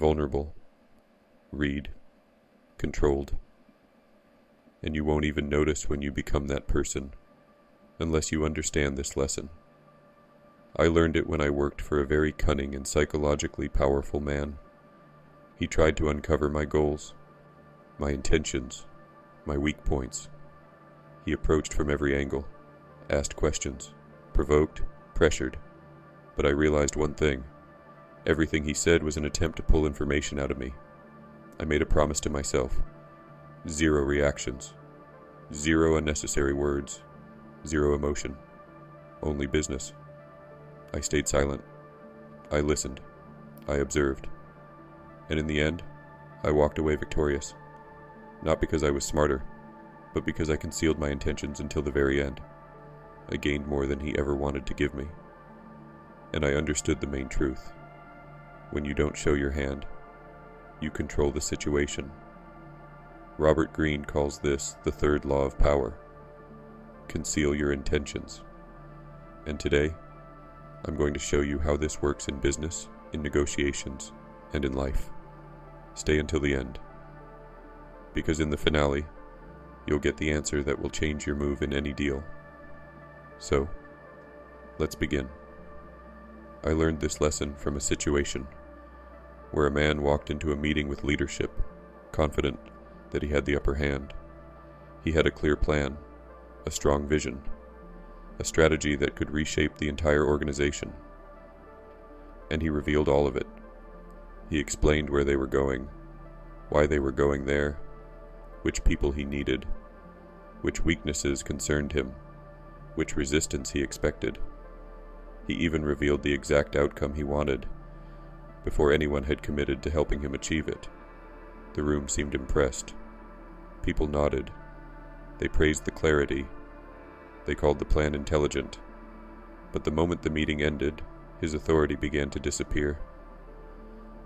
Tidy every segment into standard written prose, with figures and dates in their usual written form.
vulnerable, read, controlled. And you won't even notice when you become that person, unless you understand this lesson. I learned it when I worked for a very cunning and psychologically powerful man. He tried to uncover my goals, my intentions, my weak points. He approached from every angle, asked questions, provoked, pressured. But I realized one thing. Everything he said was an attempt to pull information out of me. I made a promise to myself. 0 reactions. 0 unnecessary words. 0 emotion. Only business. I stayed silent. I listened. I observed. And in the end, I walked away victorious. Not because I was smarter, but because I concealed my intentions until the very end. I gained more than he ever wanted to give me. And I understood the main truth. When you don't show your hand, you control the situation. Robert Greene calls this the third law of power. Conceal your intentions. And today, I'm going to show you how this works in business, in negotiations, and in life. Stay until the end. Because in the finale, you'll get the answer that will change your move in any deal. So, let's begin. I learned this lesson from a situation where a man walked into a meeting with leadership, confident that he had the upper hand. He had a clear plan, a strong vision, a strategy that could reshape the entire organization. And he revealed all of it. He explained where they were going, why they were going there, which people he needed, which weaknesses concerned him, which resistance he expected. He even revealed the exact outcome he wanted, before anyone had committed to helping him achieve it. The room seemed impressed. People nodded. They praised the clarity. They called the plan intelligent. But the moment the meeting ended, his authority began to disappear.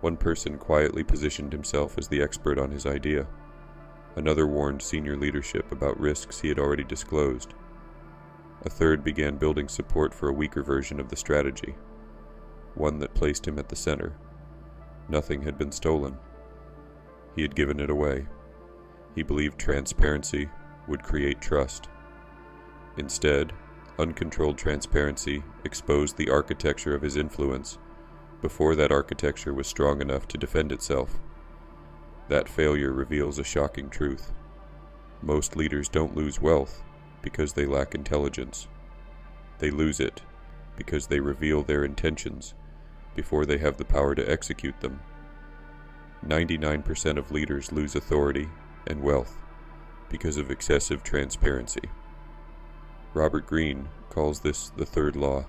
One person quietly positioned himself as the expert on his idea. Another warned senior leadership about risks he had already disclosed. A third began building support for a weaker version of the strategy, one that placed him at the center. Nothing had been stolen. He had given it away. He believed transparency would create trust. Instead, uncontrolled transparency exposed the architecture of his influence before that architecture was strong enough to defend itself. That failure reveals a shocking truth. Most leaders don't lose wealth because they lack intelligence. They lose it because they reveal their intentions before they have the power to execute them. 99% of leaders lose authority and wealth because of excessive transparency. Robert Greene calls this the third law.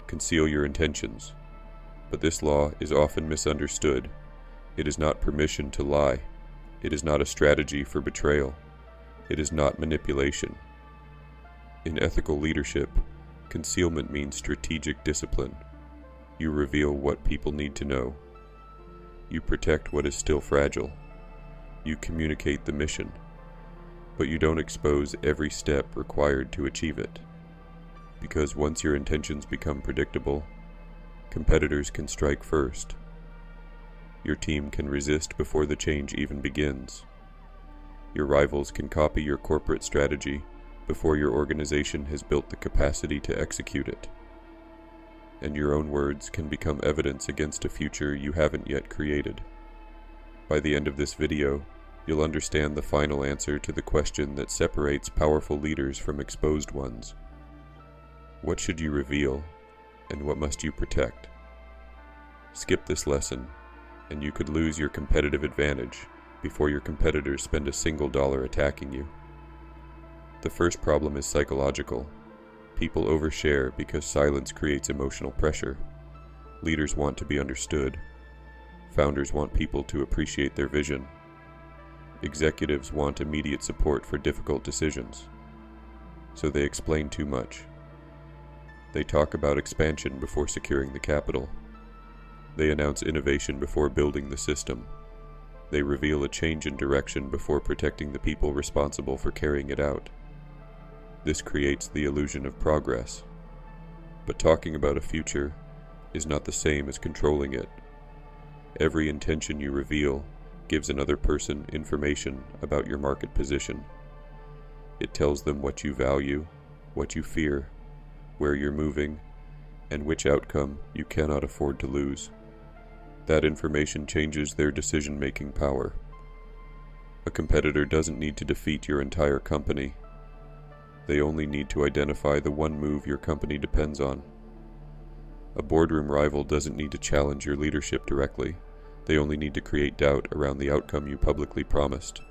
Conceal your intentions. But this law is often misunderstood. It is not permission to lie. It is not a strategy for betrayal. It is not manipulation. In ethical leadership, concealment means strategic discipline. You reveal what people need to know. You protect what is still fragile. You communicate the mission, but you don't expose every step required to achieve it. Because once your intentions become predictable, competitors can strike first. Your team can resist before the change even begins. Your rivals can copy your corporate strategy before your organization has built the capacity to execute it. And your own words can become evidence against a future you haven't yet created. By the end of this video, you'll understand the final answer to the question that separates powerful leaders from exposed ones. What should you reveal, and what must you protect? Skip this lesson, and you could lose your competitive advantage before your competitors spend a single dollar attacking you. The first problem is psychological. People overshare because silence creates emotional pressure. Leaders want to be understood. Founders want people to appreciate their vision. Executives want immediate support for difficult decisions. So they explain too much. They talk about expansion before securing the capital. They announce innovation before building the system. They reveal a change in direction before protecting the people responsible for carrying it out. This creates the illusion of progress. But talking about a future is not the same as controlling it. Every intention you reveal gives another person information about your market position. It tells them what you value, what you fear, where you're moving, and which outcome you cannot afford to lose. That information changes their decision-making power. A competitor doesn't need to defeat your entire company. They only need to identify the one move your company depends on. A boardroom rival doesn't need to challenge your leadership directly. They only need to create doubt around the outcome you publicly promised.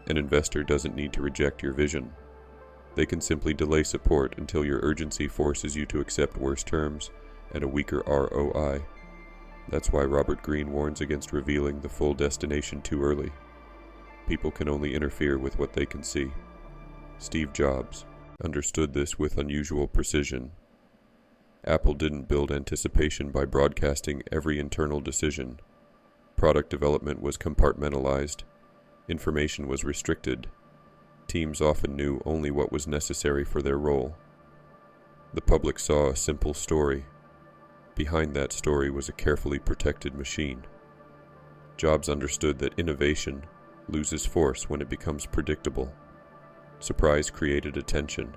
An investor doesn't need to reject your vision. They can simply delay support until your urgency forces you to accept worse terms and a weaker ROI. That's why Robert Greene warns against revealing the full destination too early. People can only interfere with what they can see. Steve Jobs understood this with unusual precision. Apple didn't build anticipation by broadcasting every internal decision. Product development was compartmentalized. Information was restricted. Teams often knew only what was necessary for their role. The public saw a simple story. Behind that story was a carefully protected machine. Jobs understood that innovation loses force when it becomes predictable. Surprise created attention.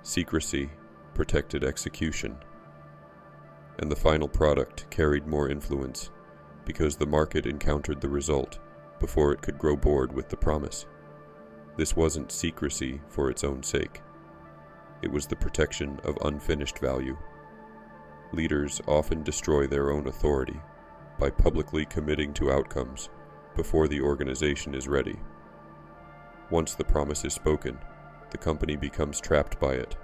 Secrecy protected execution. And the final product carried more influence because the market encountered the result before it could grow bored with the promise. This wasn't secrecy for its own sake. It was the protection of unfinished value. Leaders often destroy their own authority by publicly committing to outcomes before the organization is ready. Once the promise is spoken, the company becomes trapped by it.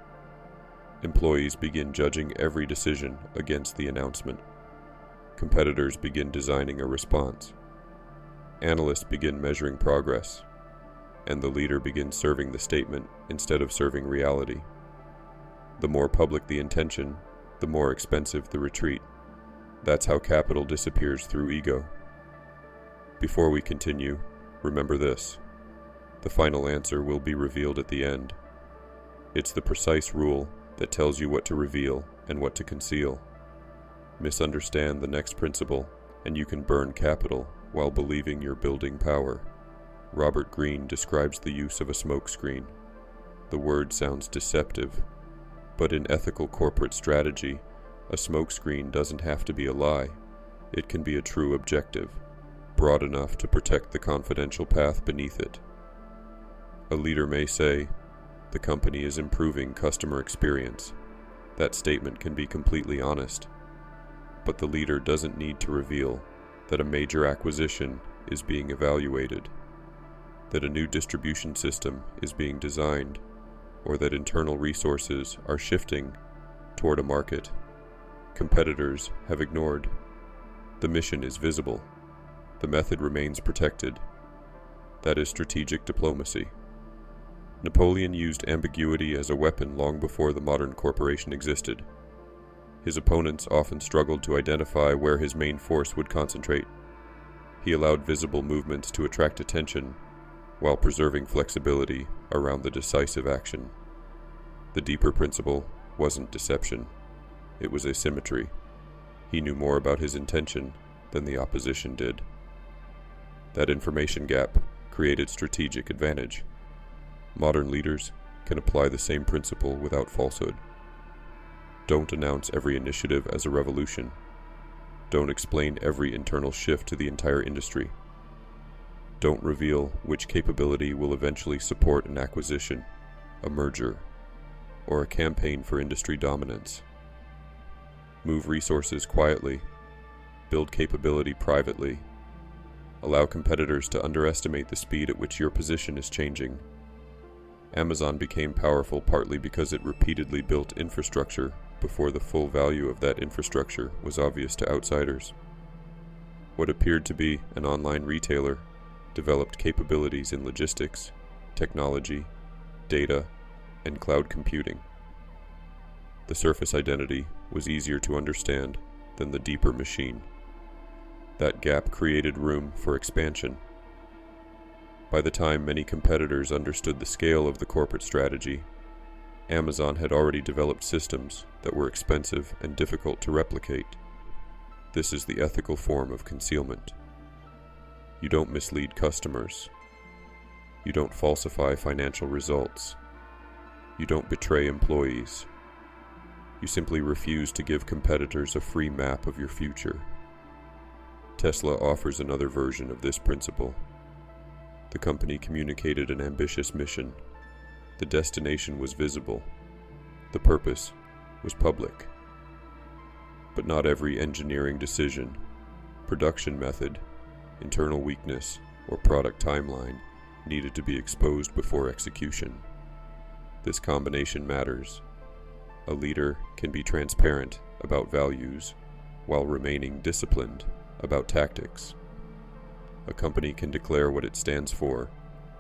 Employees begin judging every decision against the announcement. Competitors begin designing a response. Analysts begin measuring progress, and the leader begins serving the statement instead of serving reality. The more public the intention, the more expensive the retreat. That's how capital disappears through ego. Before we continue, remember this. The final answer will be revealed at the end. It's the precise rule that tells you what to reveal and what to conceal. Misunderstand the next principle, and you can burn capital while believing you're building power. Robert Greene describes the use of a smokescreen. The word sounds deceptive, but in ethical corporate strategy, a smokescreen doesn't have to be a lie. It can be a true objective, broad enough to protect the confidential path beneath it. A leader may say, "The company is improving customer experience." That statement can be completely honest, but the leader doesn't need to reveal that a major acquisition is being evaluated, that a new distribution system is being designed, or that internal resources are shifting toward a market competitors have ignored. The mission is visible. The method remains protected. That is strategic diplomacy. Napoleon used ambiguity as a weapon long before the modern corporation existed. His opponents often struggled to identify where his main force would concentrate. He allowed visible movements to attract attention while preserving flexibility around the decisive action. The deeper principle wasn't deception. It was asymmetry. He knew more about his intention than the opposition did. That information gap created strategic advantage. Modern leaders can apply the same principle without falsehood. Don't announce every initiative as a revolution. Don't explain every internal shift to the entire industry. Don't reveal which capability will eventually support an acquisition, a merger, or a campaign for industry dominance. Move resources quietly. Build capability privately. Allow competitors to underestimate the speed at which your position is changing. Amazon became powerful partly because it repeatedly built infrastructure before the full value of that infrastructure was obvious to outsiders. What appeared to be an online retailer developed capabilities in logistics, technology, data, and cloud computing. The surface identity was easier to understand than the deeper machine. That gap created room for expansion. By the time many competitors understood the scale of the corporate strategy, Amazon had already developed systems that were expensive and difficult to replicate. This is the ethical form of concealment. You don't mislead customers. You don't falsify financial results. You don't betray employees. You simply refuse to give competitors a free map of your future. Tesla offers another version of this principle. The company communicated an ambitious mission. The destination was visible. The purpose was public. But not every engineering decision, production method, internal weakness, or product timeline needed to be exposed before execution. This combination matters. A leader can be transparent about values while remaining disciplined about tactics. A company can declare what it stands for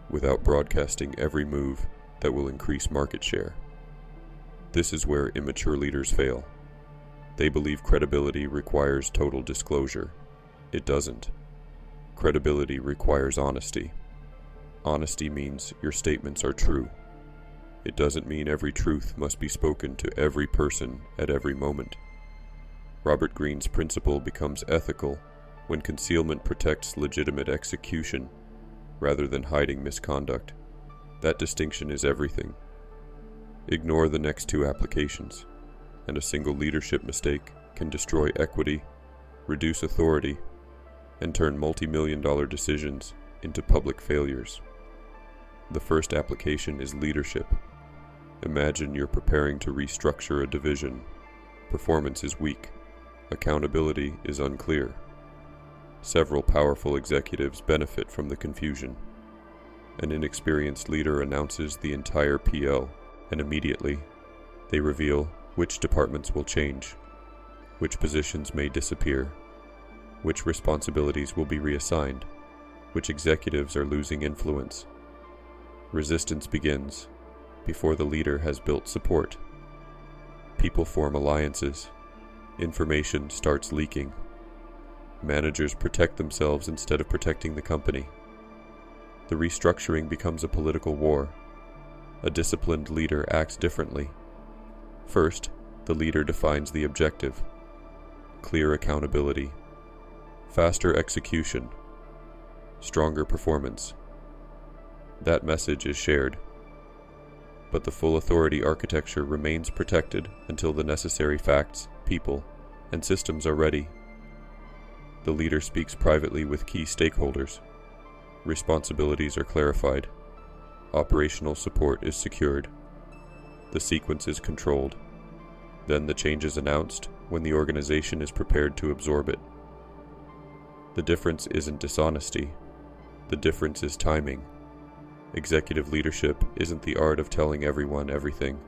without broadcasting every move that will increase market share. This is where immature leaders fail. They believe credibility requires total disclosure. It doesn't. Credibility requires honesty. Honesty means your statements are true. It doesn't mean every truth must be spoken to every person at every moment. Robert Greene's principle becomes ethical when concealment protects legitimate execution rather than hiding misconduct. That distinction is everything. Ignore the next two applications, and a single leadership mistake can destroy equity, reduce authority, and turn multi-million-dollar decisions into public failures. The first application is leadership. Imagine you're preparing to restructure a division. Performance is weak. Accountability is unclear. Several powerful executives benefit from the confusion. An inexperienced leader announces the entire PL, and immediately, they reveal which departments will change, which positions may disappear, which responsibilities will be reassigned, which executives are losing influence. Resistance begins before the leader has built support. People form alliances. Information starts leaking. Managers protect themselves instead of protecting the company. The restructuring becomes a political war. A disciplined leader acts differently. First, the leader defines the objective. Clear accountability. Faster execution. Stronger performance. That message is shared. But the full authority architecture remains protected until the necessary facts, people, and systems are ready. The leader speaks privately with key stakeholders. Responsibilities are clarified. Operational support is secured. The sequence is controlled. Then the change is announced when the organization is prepared to absorb it. The difference isn't dishonesty. The difference is timing. Executive leadership isn't the art of telling everyone everything.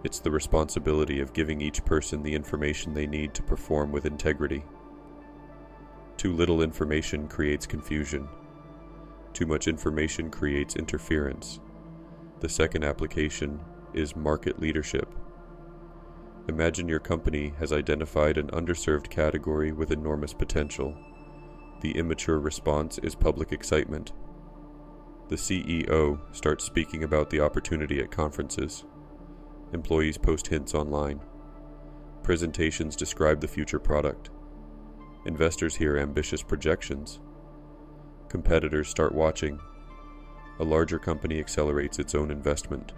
It's the responsibility of giving each person the information they need to perform with integrity. Too little information creates confusion. Too much information creates interference. The second application is market leadership. Imagine your company has identified an underserved category with enormous potential. The immature response is public excitement. The CEO starts speaking about the opportunity at conferences. Employees post hints online. Presentations describe the future product. Investors hear ambitious projections. Competitors start watching. A larger company accelerates its own investment.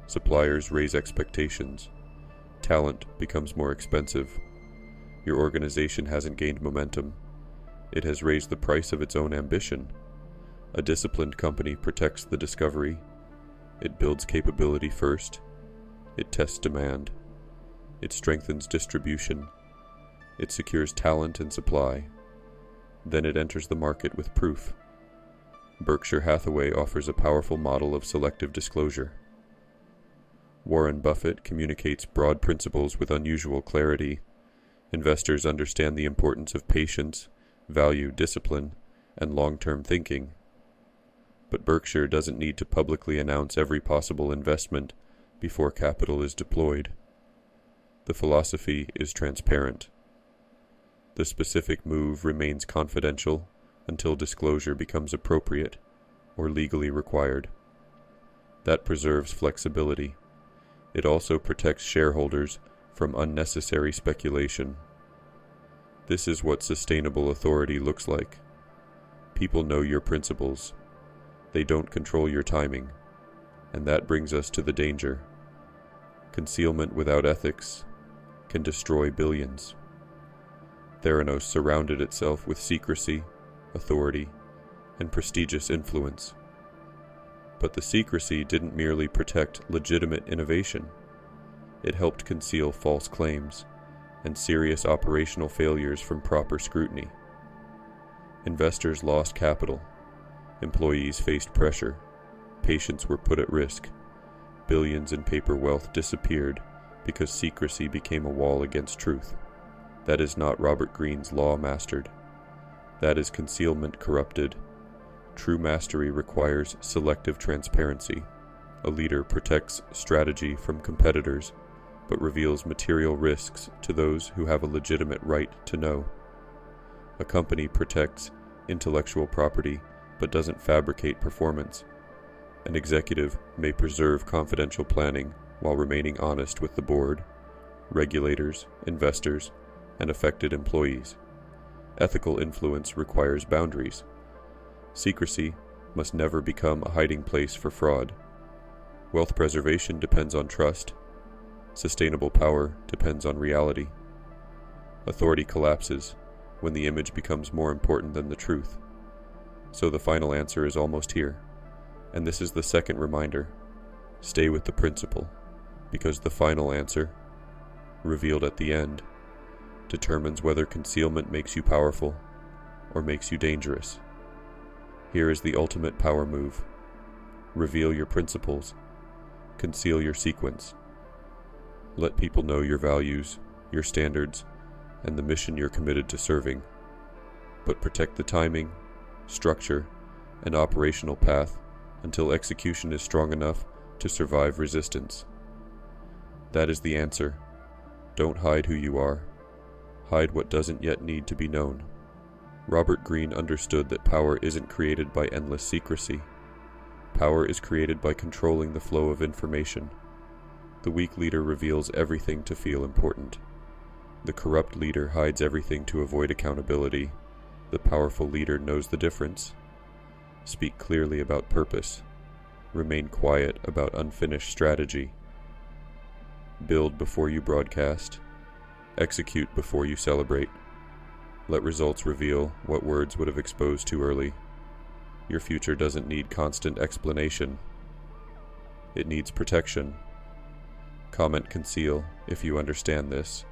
Suppliers raise expectations. Talent becomes more expensive. Your organization hasn't gained momentum. It has raised the price of its own ambition. A disciplined company protects the discovery. It builds capability first. It tests demand. It strengthens distribution. It secures talent and supply. Then it enters the market with proof. Berkshire Hathaway offers a powerful model of selective disclosure. Warren Buffett communicates broad principles with unusual clarity. Investors understand the importance of patience, value discipline, and long-term thinking. But Berkshire doesn't need to publicly announce every possible investment before capital is deployed. The philosophy is transparent. The specific move remains confidential until disclosure becomes appropriate or legally required. That preserves flexibility. It also protects shareholders from unnecessary speculation. This is what sustainable authority looks like. People know your principles. They don't control your timing. And that brings us to the danger. Concealment without ethics can destroy billions. Theranos surrounded itself with secrecy, authority, and prestigious influence. But the secrecy didn't merely protect legitimate innovation. It helped conceal false claims and serious operational failures from proper scrutiny. Investors lost capital. Employees faced pressure. Patients were put at risk. Billions in paper wealth disappeared because secrecy became a wall against truth. That is not Robert Greene's law mastered. That is concealment corrupted. True mastery requires selective transparency. A leader protects strategy from competitors, but reveals material risks to those who have a legitimate right to know. A company protects intellectual property, but doesn't fabricate performance. An executive may preserve confidential planning while remaining honest with the board, regulators, investors, and affected employees. Ethical influence requires boundaries. Secrecy must never become a hiding place for fraud. Wealth preservation depends on trust. Sustainable power depends on reality. Authority collapses when the image becomes more important than the truth. So the final answer is almost here. And this is the second reminder. Stay with the principle, because the final answer, revealed at the end, determines whether concealment makes you powerful or makes you dangerous. Here is the ultimate power move. Reveal your principles. Conceal your sequence. Let people know your values, your standards, and the mission you're committed to serving. But protect the timing, structure, and operational path until execution is strong enough to survive resistance. That is the answer. Don't hide who you are. Hide what doesn't yet need to be known. Robert Greene understood that power isn't created by endless secrecy. Power is created by controlling the flow of information. The weak leader reveals everything to feel important. The corrupt leader hides everything to avoid accountability. The powerful leader knows the difference. Speak clearly about purpose. Remain quiet about unfinished strategy. Build before you broadcast. Execute before you celebrate. Let results reveal what words would have exposed too early. Your future doesn't need constant explanation. It needs protection. Comment conceal if you understand this.